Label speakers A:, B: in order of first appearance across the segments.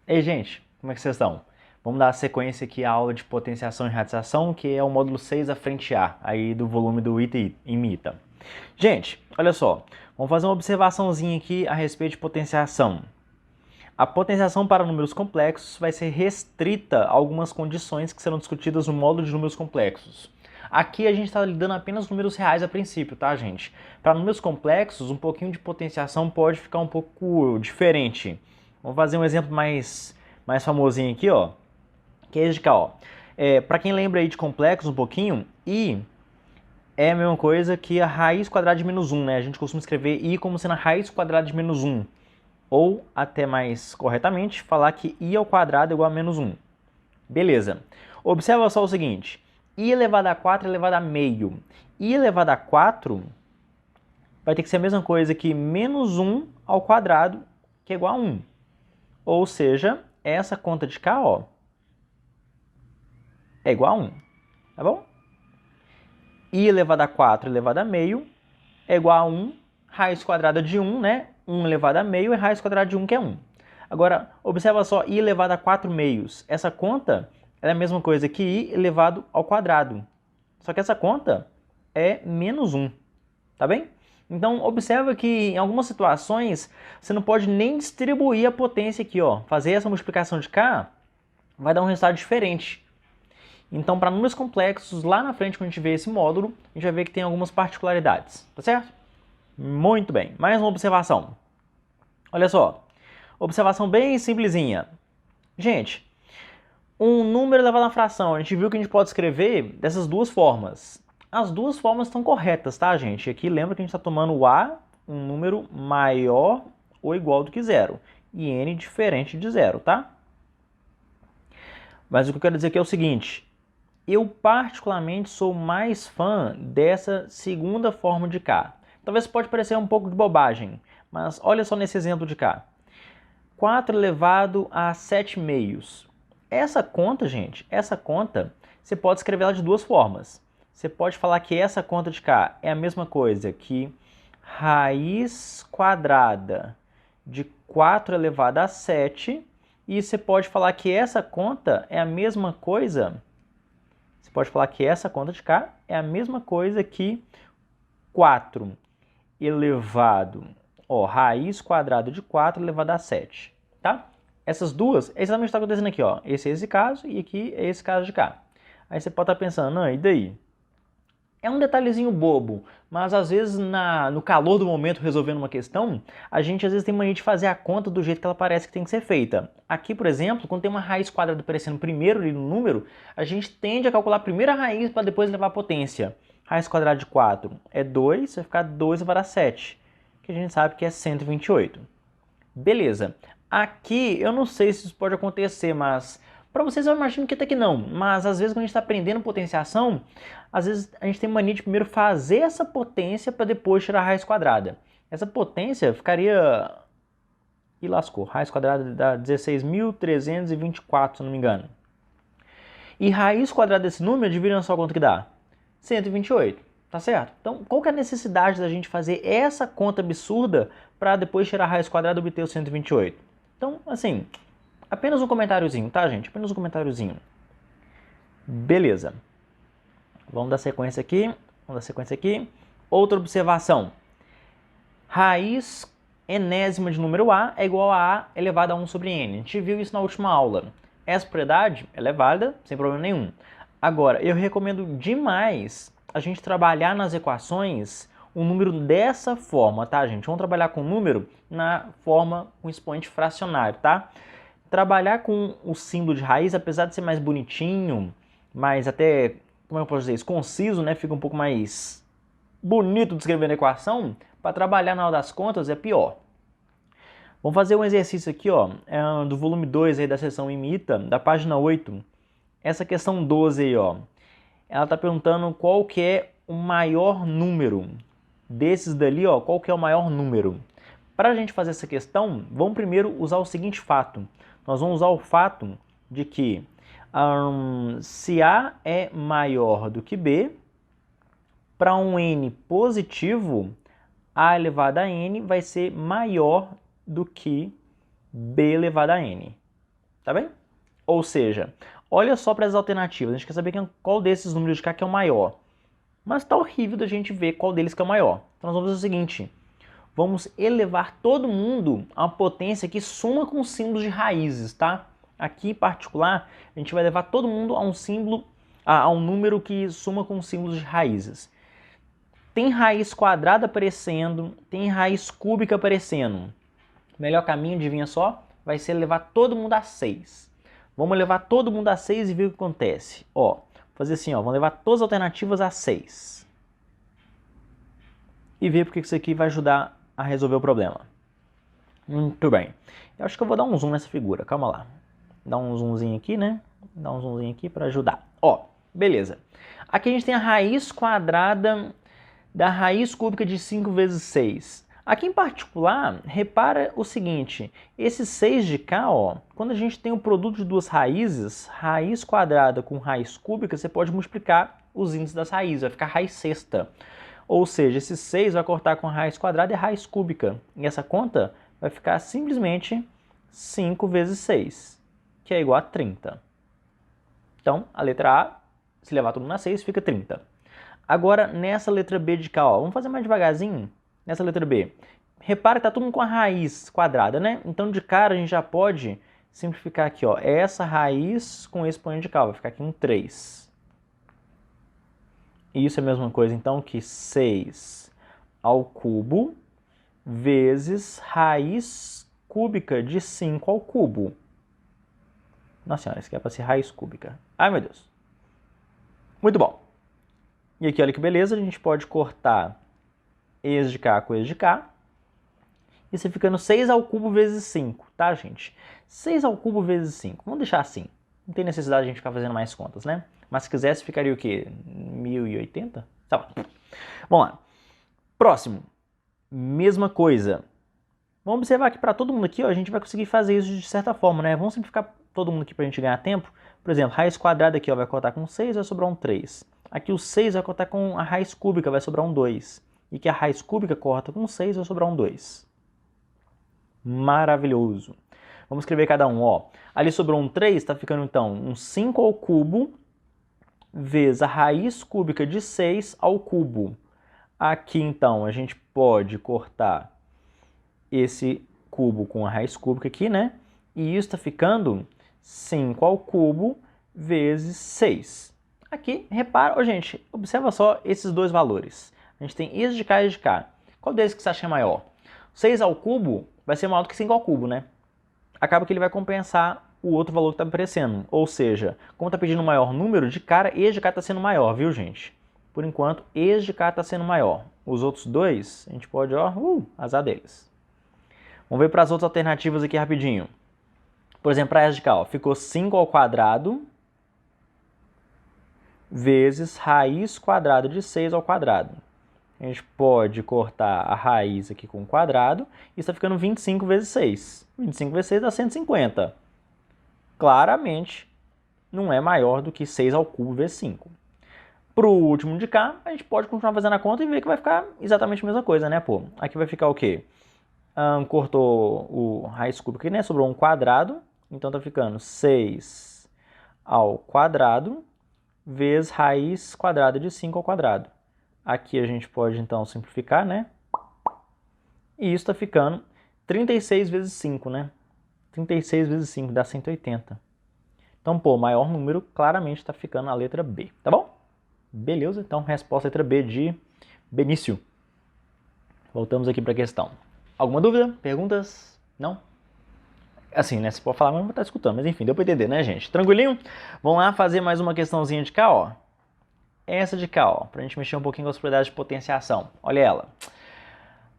A: Ei, gente, como é que vocês estão? Vamos dar sequência aqui à aula de potenciação e radiação, que é o módulo 6 a frente A, aí do volume do ITA, imita. Gente, olha só, vamos fazer uma observaçãozinha aqui a respeito de potenciação. A potenciação para números complexos vai ser restrita a algumas condições que serão discutidas no módulo de números complexos. Aqui a gente está lidando apenas com números reais a princípio, tá, gente? Para números complexos, um pouquinho de potenciação pode ficar um pouco diferente. Vamos fazer um exemplo mais famosinho aqui, ó, que é esse de cá, ó. Para quem lembra aí de complexos um pouquinho, I é a mesma coisa que a raiz quadrada de menos 1, né? A gente costuma escrever I como sendo a raiz quadrada de menos 1. Ou, até mais corretamente, falar que I ao quadrado é igual a menos 1. Beleza. Observa só o seguinte. I elevado a 4 elevado a meio. I elevado a 4 vai ter que ser a mesma coisa que menos 1 ao quadrado, que é igual a 1. Ou seja, essa conta de cá, ó, é igual a 1. Tá bom? I elevado a 4 elevado a meio é igual a 1. Raiz quadrada de 1, né? 1 elevado a meio é raiz quadrada de 1, que é 1. Agora, observa só, I elevado a 4 meios. Essa conta é a mesma coisa que I elevado ao quadrado. Só que essa conta é menos 1, tá bem? Então, observa que em algumas situações você não pode nem distribuir a potência aqui, ó. Fazer essa multiplicação de cá vai dar um resultado diferente. Então, para números complexos, lá na frente, quando a gente vê esse módulo, a gente vai ver que tem algumas particularidades, tá certo? Muito bem, mais uma observação. Olha só, observação bem simplesinha. Gente, um número elevado à fração, a gente viu que a gente pode escrever dessas duas formas. As duas formas estão corretas, tá, gente? Aqui lembra que a gente está tomando o A, um número maior ou igual do que zero, e N diferente de zero, tá? Mas o que eu quero dizer aqui é o seguinte, eu particularmente sou mais fã dessa segunda forma de cá. Talvez pode parecer um pouco de bobagem, mas olha só nesse exemplo de cá. 4 elevado a 7 meios. Essa conta, gente, essa conta, você pode escrever ela de duas formas. Você pode falar que essa conta de cá é a mesma coisa que raiz quadrada de 4 elevado a 7. E você pode falar que essa conta é a mesma coisa. Você pode falar que essa conta de cá é a mesma coisa que 4 elevado, ó, raiz quadrada de 4 elevado a 7, tá? Essas duas, é exatamente o que está acontecendo aqui, ó. Esse é esse caso e aqui é esse caso de cá. Aí você pode estar pensando, não, e daí? É um detalhezinho bobo, mas às vezes no calor do momento resolvendo uma questão, a gente às vezes tem mania de fazer a conta do jeito que ela parece que tem que ser feita. Aqui, por exemplo, quando tem uma raiz quadrada aparecendo primeiro ali no número, a gente tende a calcular a primeira raiz para depois levar a potência. Raiz quadrada de 4 é 2, vai ficar 2 elevado a 7, que a gente sabe que é 128. Beleza. Aqui eu não sei se isso pode acontecer, mas para vocês eu imagino que até que não. Mas às vezes quando a gente está aprendendo potenciação, às vezes a gente tem mania de primeiro fazer essa potência para depois tirar a raiz quadrada. Essa potência ficaria... E lascou. Raiz quadrada dá 16.324, se não me engano. E raiz quadrada desse número, adivinha só quanto que dá? 128, tá certo? Então, qual que é a necessidade da gente fazer essa conta absurda para depois tirar a raiz quadrada e obter o 128? Então, assim, apenas um comentáriozinho, tá, gente? Apenas um comentáriozinho. Beleza. Vamos dar sequência aqui. Vamos dar sequência aqui. Outra observação. Raiz enésima de número A é igual a elevado a 1 sobre N. A gente viu isso na última aula. Essa propriedade ela é válida, sem problema nenhum. Agora, eu recomendo demais a gente trabalhar nas equações um número dessa forma, tá, gente? Vamos trabalhar com o número na forma com expoente fracionário, tá? Trabalhar com o símbolo de raiz, apesar de ser mais bonitinho, mais até, como eu posso dizer isso, conciso, né? Fica um pouco mais bonito de escrever na equação, para trabalhar na hora das contas é pior. Vamos fazer um exercício aqui, ó, do volume 2 aí da seção Imita, da página 8. Essa questão 12 aí, ó, ela está perguntando qual que é o maior número desses dali, ó, qual que é o maior número. Para a gente fazer essa questão, vamos primeiro usar o seguinte fato. Nós vamos usar o fato de que se A é maior do que B, para um N positivo, A elevado a N vai ser maior do que B elevado a N. tá bem? Ou seja, olha só para as alternativas, a gente quer saber qual desses números de cá que é o maior. Mas tá horrível da gente ver qual deles que é o maior. Então nós vamos fazer o seguinte, vamos elevar todo mundo a uma potência que suma com símbolos de raízes, tá? Aqui em particular, a gente vai levar todo mundo a um símbolo, a um número que suma com símbolos de raízes. Tem raiz quadrada aparecendo, tem raiz cúbica aparecendo. O melhor caminho, adivinha só, vai ser levar todo mundo a 6. Vamos levar todo mundo a 6 e ver o que acontece. Ó, fazer assim, ó, vamos levar todas as alternativas a 6. E ver porque isso aqui vai ajudar a resolver o problema. Muito bem. Eu acho que eu vou dar um zoom nessa figura, calma lá. Dá um zoomzinho aqui, né? Dá um zoomzinho aqui para ajudar. Ó, beleza. Aqui a gente tem a raiz quadrada da raiz cúbica de 5 vezes 6. Aqui em particular, repara o seguinte, esse 6 de cá, ó, quando a gente tem o produto de duas raízes, raiz quadrada com raiz cúbica, você pode multiplicar os índices das raízes, vai ficar raiz sexta. Ou seja, esse 6 vai cortar com a raiz quadrada e a raiz cúbica. E essa conta vai ficar simplesmente 5 vezes 6, que é igual a 30. Então, a letra A, se levar todo mundo a 6, fica 30. Agora, nessa letra B de cá, ó, vamos fazer mais devagarzinho. Nessa letra B, repara que tá tudo com a raiz quadrada, né? Então, de cara, a gente já pode simplificar aqui, ó, essa raiz com esse expoente de cá, vai ficar aqui um 3. E isso é a mesma coisa, então, que 6 ao cubo vezes raiz cúbica de 5 ao cubo. Nossa senhora, isso aqui é para ser raiz cúbica. Ai, meu Deus. Muito bom. E aqui, olha que beleza, a gente pode cortar esse de cá com esse de cá. E você fica no 6 ao cubo vezes 5, tá, gente? 6 ao cubo vezes 5. Vamos deixar assim. Não tem necessidade de a gente ficar fazendo mais contas, né? Mas se quisesse, ficaria o quê? 1080? Tá bom. Vamos lá. Próximo. Mesma coisa. Vamos observar que para todo mundo aqui, ó, a gente vai conseguir fazer isso de certa forma, né? Vamos simplificar todo mundo aqui para a gente ganhar tempo. Por exemplo, raiz quadrada aqui, ó, vai cortar com 6, vai sobrar um 3. Aqui o 6 vai cortar com a raiz cúbica, vai sobrar um 2. E que a raiz cúbica corta com 6, vai sobrar um 2. Maravilhoso. Vamos escrever cada um, ó. Ali sobrou um 3, está ficando então um 5 ao cubo vezes a raiz cúbica de 6 ao cubo. Aqui então a gente pode cortar esse cubo com a raiz cúbica aqui, né? E isso está ficando 5 ao cubo vezes 6. Aqui, repara, ó, gente, observa só esses dois valores. A gente tem esse de cá e esse de cá. Qual deles que você acha maior? 6 ao cubo vai ser maior do que 5 ao cubo, né? Acaba que ele vai compensar o outro valor que está aparecendo. Ou seja, como está pedindo um maior número, de cara, esse de cá está sendo maior, viu, gente? Por enquanto, esse de cá está sendo maior. Os outros dois, a gente pode, ó, azar deles. Vamos ver para as outras alternativas aqui rapidinho. Por exemplo, para essa de cá, ó, ficou 5 ao quadrado vezes raiz quadrada de 6 ao quadrado. A gente pode cortar a raiz aqui com o quadrado e está ficando 25 vezes 6. 25 vezes 6 dá 150. Claramente, não é maior do que 6 ao cubo vezes 5. Para o último de cá, a gente pode continuar fazendo a conta e ver que vai ficar exatamente a mesma coisa, né, pô? Aqui vai ficar o quê? Cortou o raiz cúbica aqui, né? Sobrou um quadrado. Então tá ficando 6 ao quadrado vezes raiz quadrada de 5 ao quadrado. Aqui a gente pode então simplificar, né? E isso está ficando 36 vezes 5, né? 36 vezes 5 dá 180. Então, pô, o maior número claramente está ficando a letra B, tá bom? Beleza, então resposta letra B de Benício. Voltamos aqui para a questão. Alguma dúvida? Perguntas? Não? Assim, né? Você pode falar, mas não vai estar escutando. Mas enfim, deu para entender, né, gente? Tranquilinho? Vamos lá fazer mais uma questãozinha de cá, ó. Essa de cá, ó. Para a gente mexer um pouquinho com as propriedades de potenciação. Olha ela.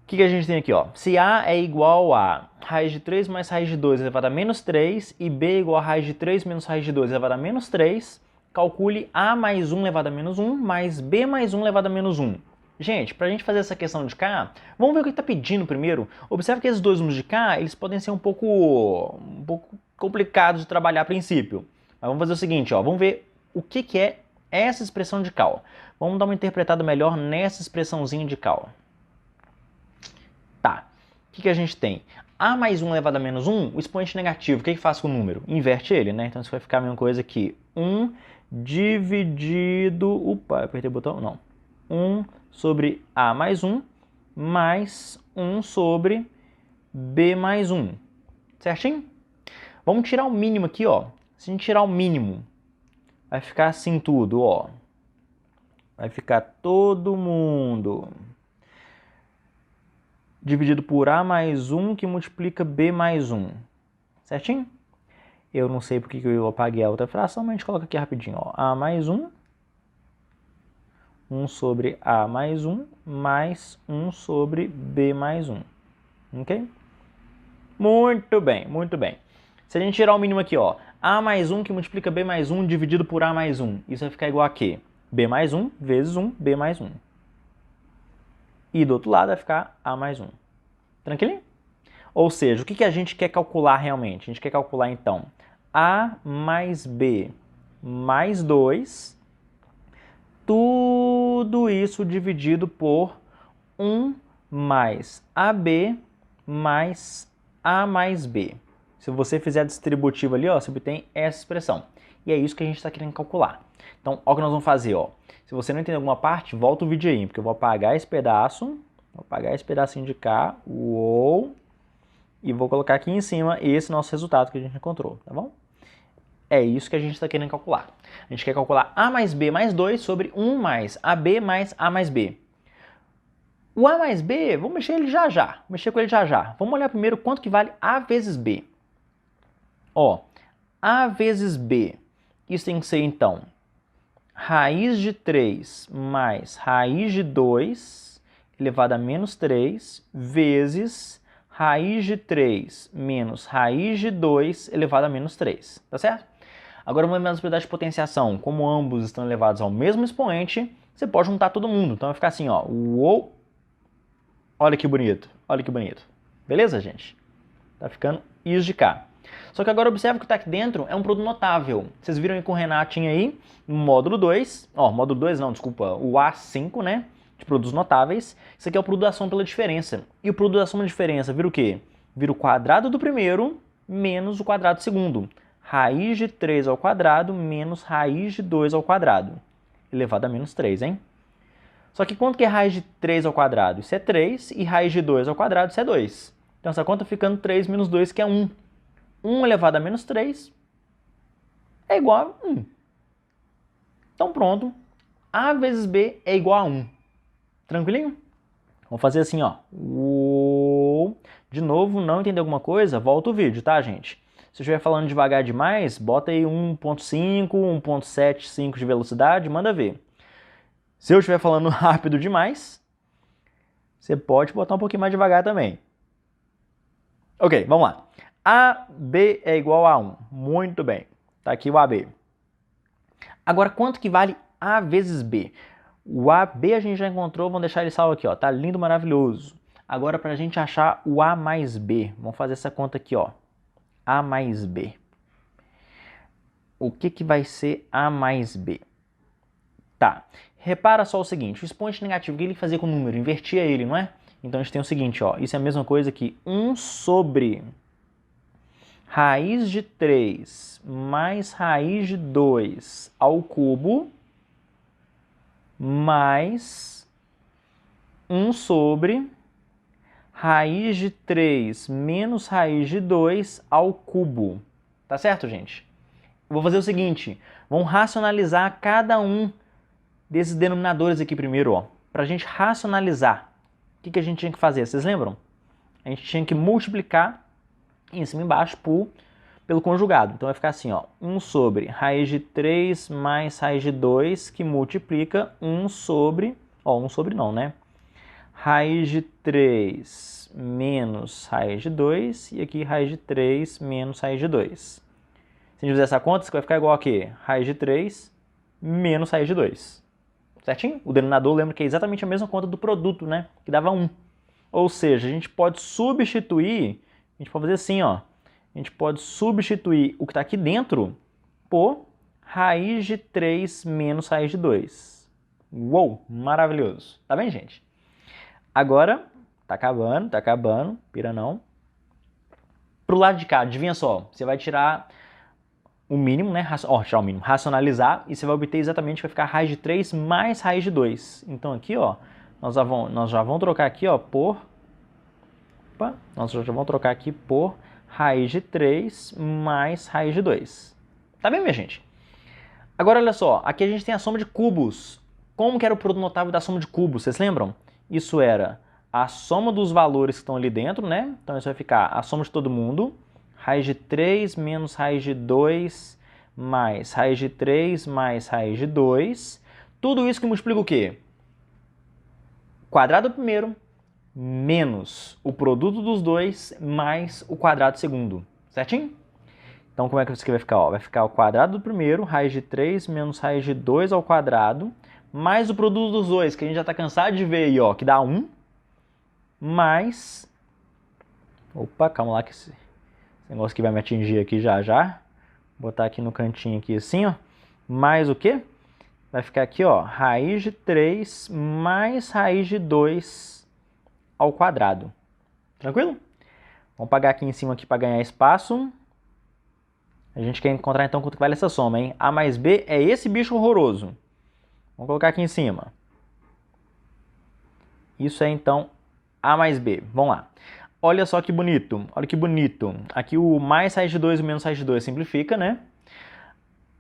A: O que a gente tem aqui, ó? Se A é igual a raiz de 3 mais raiz de 2 elevado a menos 3 e B é igual a raiz de 3 menos raiz de 2 elevado a menos 3, calcule A mais 1 elevado a menos 1 mais B mais 1 elevado a menos 1. Gente, para a gente fazer essa questão de cá, vamos ver o que está pedindo primeiro. Observe que esses dois números de cá, eles podem ser um pouco complicados de trabalhar a princípio. Mas vamos fazer o seguinte, ó, vamos ver o que é essa expressão de cá. Ó. Vamos dar uma interpretada melhor nessa expressãozinha de cá. Ó. Tá, o que a gente tem? A mais 1 elevado a menos 1, o expoente negativo, o que faz com o número? Inverte ele, né? Então isso vai ficar a mesma coisa aqui. 1 dividido... Opa, apertei o botão? Não. 1 sobre A mais 1 mais 1 sobre B mais 1. Certinho? Vamos tirar o mínimo aqui, ó. Se a gente tirar o mínimo, vai ficar assim tudo, ó. Vai ficar todo mundo dividido por A mais 1 que multiplica B mais 1. Certinho? Eu não sei porque eu apaguei a outra fração, mas a gente coloca aqui rapidinho, ó. A mais 1, 1 sobre A mais 1, mais 1 sobre B mais 1. Ok? Muito bem, muito bem. Se a gente tirar o mínimo aqui, ó, A mais 1 que multiplica B mais 1 dividido por A mais 1, isso vai ficar igual a quê? B mais 1 vezes 1, B mais 1. E do outro lado vai ficar A mais 1. Tranquilinho? Ou seja, o que a gente quer calcular realmente? A gente quer calcular, então, A mais B mais 2, tudo isso dividido por 1 mais AB mais A mais B. Se você fizer a distributiva ali, ó, você obtém essa expressão. E é isso que a gente está querendo calcular. Então, olha o que nós vamos fazer, ó. Se você não entender alguma parte, volta o vídeo aí, porque eu vou apagar esse pedaço, vou apagar esse pedacinho de cá, uou, e vou colocar aqui em cima esse nosso resultado que a gente encontrou, tá bom? É isso que a gente está querendo calcular. A gente quer calcular A mais B mais 2 sobre 1 mais AB mais A mais B. O A mais B, vamos mexer ele já já, mexer com ele já já. Vamos olhar primeiro quanto que vale A vezes B. Ó, A vezes B, isso tem que ser, então, raiz de 3 mais raiz de 2 elevado a menos 3 vezes raiz de 3 menos raiz de 2 elevado a menos 3, tá certo? Agora, vamos lembrar das propriedades de potenciação. Como ambos estão elevados ao mesmo expoente, você pode juntar todo mundo. Então vai ficar assim, ó, uou, olha que bonito, olha que bonito. Beleza, gente? Tá ficando isso de cá. Só que agora observe que o que está aqui dentro é um produto notável. Vocês viram aí com o Renatinho aí, no módulo 2, ó, módulo 2 não, desculpa, o A5, né, de produtos notáveis. Isso aqui é o produto da soma pela diferença. E o produto da soma pela diferença vira o quê? Vira o quadrado do primeiro menos o quadrado do segundo. Raiz de 3 ao quadrado menos raiz de 2 ao quadrado, elevado a menos 3, hein? Só que quanto que é raiz de 3 ao quadrado? Isso é 3, e raiz de 2 ao quadrado, isso é 2. Então essa conta ficando 3 menos 2, que é 1. 1 elevado a menos 3 é igual a 1. Então pronto, A vezes B é igual a 1. Tranquilinho? Vamos fazer assim, ó. De novo, não entendeu alguma coisa? Volta o vídeo, tá, gente? Se eu estiver falando devagar demais, bota aí 1.5, 1.75 de velocidade, manda ver. Se eu estiver falando rápido demais, você pode botar um pouquinho mais devagar também. Ok, vamos lá. AB é igual a 1. Muito bem. Tá aqui o AB. Agora, quanto que vale A vezes B? O AB a gente já encontrou, vamos deixar ele salvo aqui, ó. Tá lindo, maravilhoso. Agora, para a gente achar o A mais B, vamos fazer essa conta aqui, ó. A mais B. O que vai ser A mais B? Tá. Repara só o seguinte, o expoente negativo, o que ele fazia com o número? Invertia ele, não é? Então, a gente tem o seguinte, ó. Isso é a mesma coisa que 1 sobre raiz de 3 mais raiz de 2 ao cubo mais 1 sobre raiz de 3 menos raiz de 2 ao cubo. Tá certo, gente? Eu vou fazer o seguinte, vamos racionalizar cada um desses denominadores aqui primeiro, ó. Para a gente racionalizar, o que a gente tinha que fazer? Vocês lembram? A gente tinha que multiplicar em cima e embaixo pelo conjugado. Então vai ficar assim, ó, 1 sobre raiz de 3 mais raiz de 2, que multiplica 1 sobre, ó, 1 sobre não, né? Raiz de 3 menos raiz de 2, e aqui raiz de 3 menos raiz de 2. Se a gente fizer essa conta, isso vai ficar igual a quê? Raiz de 3 menos raiz de 2. Certinho? O denominador lembra que é exatamente a mesma conta do produto, né? Que dava 1. Ou seja, a gente pode substituir, a gente pode fazer assim, ó. A gente pode substituir o que está aqui dentro por raiz de 3 menos raiz de 2. Uou, maravilhoso. Tá bem, gente? Agora, tá acabando, pira não. Pro lado de cá, adivinha só, você vai tirar o mínimo, né? Tirar o mínimo, racionalizar, e você vai obter exatamente, vai ficar raiz de 3 mais raiz de 2. Então aqui, ó, nós já vamos trocar aqui, ó, por... Opa, nós já vamos trocar aqui por raiz de 3 mais raiz de 2. Tá bem, minha gente? Agora, olha só, aqui a gente tem a soma de cubos. Como que era o produto notável da soma de cubos? Vocês lembram? Isso era a soma dos valores que estão ali dentro, né? Então isso vai ficar a soma de todo mundo, raiz de 3 menos raiz de 2 mais raiz de 3 mais raiz de 2. Tudo isso que multiplica o quê? Quadrado do primeiro menos o produto dos dois mais o quadrado do segundo. Certinho? Então como é que isso aqui vai ficar? Ó, vai ficar o quadrado do primeiro, raiz de 3 menos raiz de 2 ao quadrado, mais o produto dos dois, que a gente já está cansado de ver aí, ó, que dá 1, mais... Opa, calma lá que esse negócio aqui vai me atingir aqui já já. Vou botar aqui no cantinho aqui assim, ó. Mais o quê? Vai ficar aqui, ó, raiz de 3 mais raiz de 2 ao quadrado. Tranquilo? Vamos pagar aqui em cima aqui para ganhar espaço. A gente quer encontrar então quanto vale essa soma, hein? A mais B é esse bicho horroroso. Vamos colocar aqui em cima. Isso é então A mais B. Vamos lá. Olha só que bonito. Olha que bonito. Aqui o mais raiz de 2 e o menos raiz de 2 simplifica, né?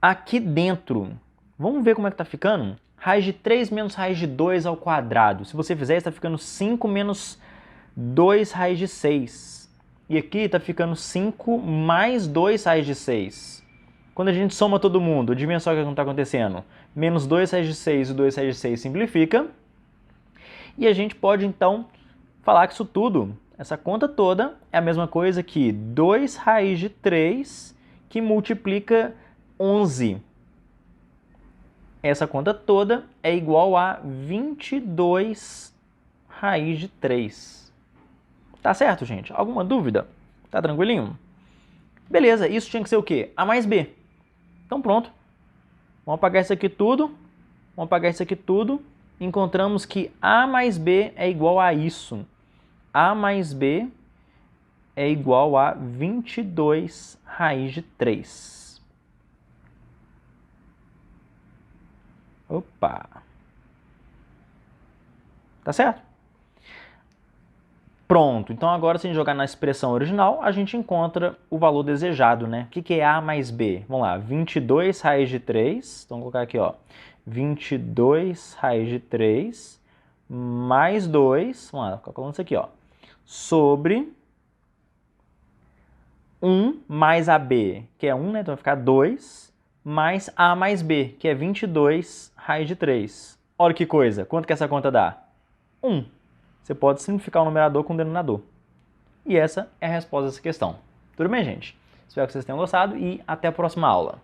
A: Aqui dentro, vamos ver como é que tá ficando? Raiz de 3 menos raiz de 2 ao quadrado. Se você fizer, está ficando 5 menos 2 raiz de 6. E aqui está ficando 5 mais 2 raiz de 6. Quando a gente soma todo mundo, adivinha só o que está acontecendo? Menos 2 raiz de 6 e 2 raiz de 6 simplifica. E a gente pode, então, falar que isso tudo, essa conta toda, é a mesma coisa que 2 raiz de 3 que multiplica 11. Essa conta toda é igual a 22 raiz de 3. Tá certo, gente? Alguma dúvida? Tá tranquilinho? Beleza, isso tinha que ser o quê? A mais B. Então pronto. Vamos apagar isso aqui tudo. Vamos apagar isso aqui tudo. Encontramos que A mais B é igual a isso. A mais B é igual a 22 raiz de 3. Opa! Tá certo? Pronto, então agora se a gente jogar na expressão original, a gente encontra o valor desejado, né? O que é A mais B? Vamos lá, 22 raiz de 3, então vou colocar aqui, ó, 22 raiz de 3 mais 2, vamos lá, calculando isso aqui, ó, sobre 1 mais AB, que é 1, né? Então vai ficar 2, mais A mais B, que é 22 raiz de 3. Olha que coisa, quanto que essa conta dá? 1. Você pode simplificar o numerador com o denominador. E essa é a resposta dessa questão. Tudo bem, gente? Espero que vocês tenham gostado e até a próxima aula.